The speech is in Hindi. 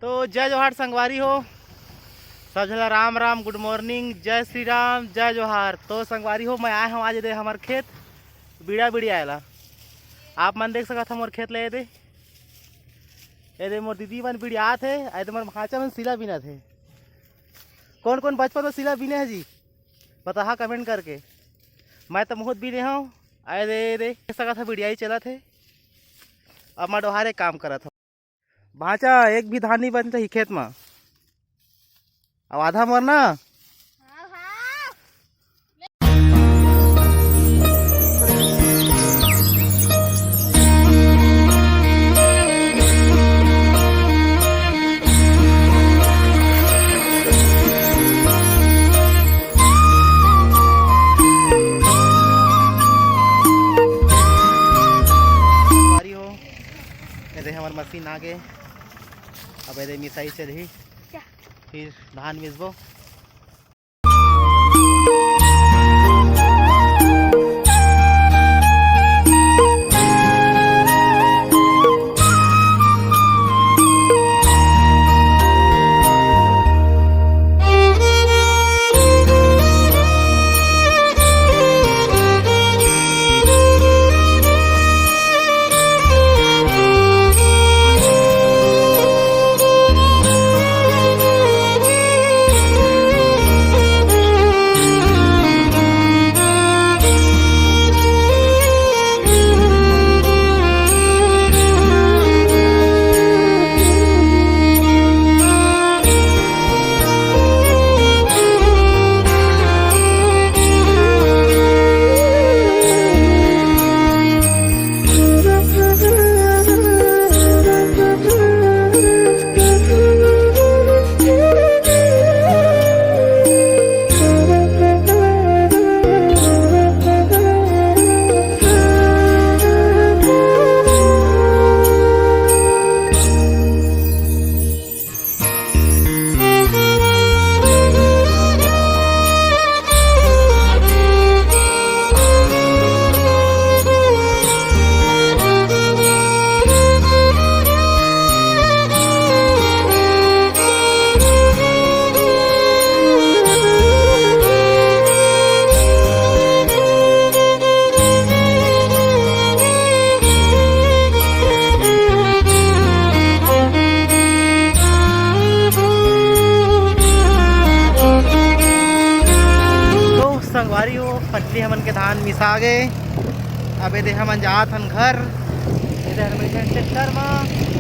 तो जय जोहार संगवारी हो सब झला राम राम गुड मॉर्निंग जय श्री राम जय जोहार। तो संगवारी हो मैं आया हूँ आज दे हमारे खेत बीड़ा बीड़ी आयला। आप मन देख सकत मोर खेत ले ये दे मोर दीदी मन बीड़ी आत है आए मोर भाचा मन सिला बिना थे। कौन कौन बचपन में सिला बिने है जी बता कमेंट करके। मैं तो बहुत बिने हूँ आए दे देख सकत बीड़िया ही चला थे। अब मैं डोहारे काम करा था भाचा एक भी धान नहीं बनता ही खेत में। अब आधा मरना हमारे मशीन आगे। अब ये मिसाई से रही फिर धान मिसबो। संगवारी हो पटली हमन के धान मिसा गए। अब ये हमन जात हन घर ट्रैक्टर में